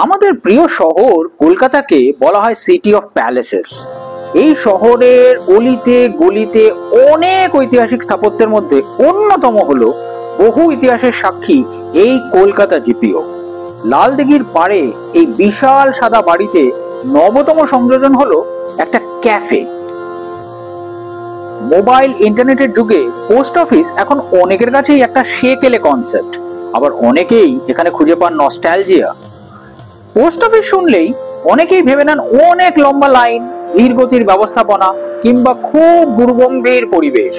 আমাদের প্রিয় শহর কলকাতাকে বলা হয় সিটি অফ প্যালেসেস। এই শহরের অলিতে গলিতে অনেক ঐতিহাসিক স্থাপত্যের মধ্যে অন্যতম হলো বহু ইতিহাসের সাক্ষী এই কলকাতা জিপিও। লাল দিঘির পাড়ে এই বিশাল সাদা বাড়িতে নবতম সংযোজন হলো একটা ক্যাফে। মোবাইল ইন্টারনেটের যুগে পোস্ট অফিস এখন অনেকের কাছেই একটা সেকেলে কনসেপ্ট, আবার অনেকেই এখানে খুঁজে পান নস্টালজিয়া। পোস্ট অফিস শুনলেই অনেকেই ভেবে নেন অনেক লম্বা লাইন, ধীর গতির ব্যবস্থাপনা কিংবা খুব গুরুগম্ভীর পরিবেশ।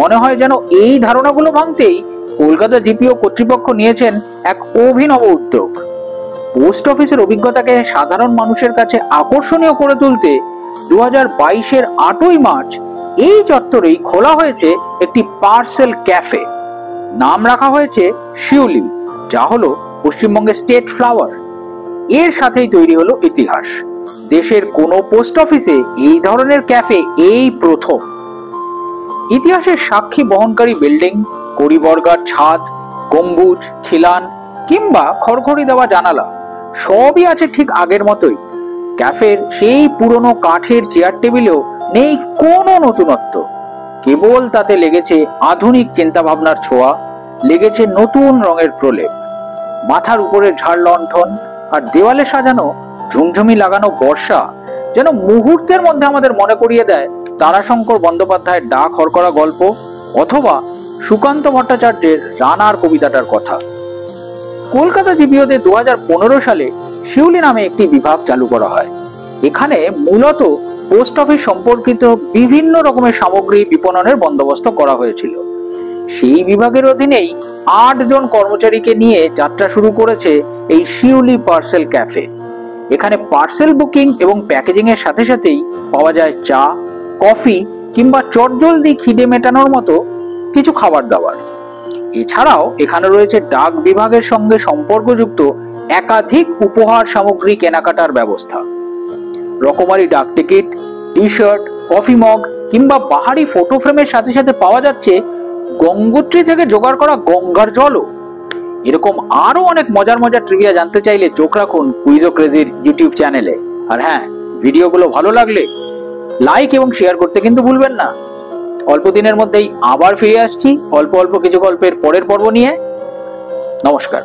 মনে হয় যেন এই ধারণাগুলো ভাঙতেই কলকাতা জিপিও কর্তৃপক্ষ নিয়েছেন এক অভিনব উদ্যোগ। পোস্ট অফিসের অভিজ্ঞতাকে সাধারণ মানুষের কাছে আকর্ষণীয় করে তুলতে 2022-এর 8ই মার্চ এই চত্বরেই খোলা হয়েছে একটি পার্সেল ক্যাফে। নাম রাখা হয়েছে শিউলি, যা হলো পশ্চিমবঙ্গের স্টেট ফ্লাওয়ার। এর সাথেই তৈরি হলো ইতিহাস। দেশের কোনো পোস্ট অফিসে এই ধরনের ক্যাফে এই প্রথম। ইতিহাসের সাক্ষী বহনকারী বিল্ডিং, কড়িবর্গার ছাদ, গম্বুজ, খিলান কিংবা খড়খড়ি দেওয়া জানালা সবই আছে ঠিক আগের মতোই। ক্যাফের সেই পুরনো কাঠের চেয়ার টেবিলেও নেই কোনো নতুনত্ব, কেবল তাতে লেগেছে আধুনিক চিন্তা ভাবনার ছোঁয়া, লেগেছে নতুন রঙের প্রলেপ। মাথার উপরে ঝাড় লণ্ঠন আর দেওয়ালে সাজানো ঝুমঝুমি লাগানো বর্ষা যেন মুহূর্তের মধ্যে আমাদের মনে করিয়ে দেয় তারাশঙ্কর বন্দ্যোপাধ্যায়ের ডাক হরকরা গল্প অথবা সুকান্ত ভট্টাচার্যের রানার কবিতাটার কথা। কলকাতা জিপিওতে 2015 সালে শিউলি নামে একটি বিভাগ চালু করা হয়। এখানে মূলত পোস্ট অফিস সম্পর্কিত বিভিন্ন রকমের সামগ্রী বিপণনের বন্দোবস্ত করা হয়েছিল। সেই বিভাগের অধীনেই 8 জন কর্মচারীকে নিয়ে যাত্রা শুরু করেছে এই শিউলি পার্সেল ক্যাফে। এখানে পার্সেল বুকিং এবং প্যাকেজিং এর সাথে সাথেই পাওয়া যায় চা, কফি কিংবা চটজলদি খিদে মেটানোর মতো কিছু খাবার দাবার। এছাড়াও এখানে রয়েছে ডাক বিভাগের সঙ্গে সম্পর্কযুক্ত একাধিক উপহার সামগ্রী কেনাকাটার ব্যবস্থা। রকমারি ডাক টিকিট, টি শার্ট, কফি মগ কিংবা বাহারি ফটো ফ্রেমের সাথে সাথে পাওয়া যাচ্ছে গঙ্গোত্রী থেকে জোগাড় করা গঙ্গার জলও। এরকম আরো অনেক মজার মজার ট্রিভিয়া জানতে চাইলে চোখ রাখুন কুইজো ক্রেজির ইউটিউব চ্যানেলে। আর হ্যাঁ, ভিডিওগুলো ভালো লাগলে লাইক এবং শেয়ার করতে কিন্তু ভুলবেন না। অল্প দিনের মধ্যেই আবার ফিরে আসছি অল্প অল্প কিছু গল্পের পরের পর্ব নিয়ে। নমস্কার।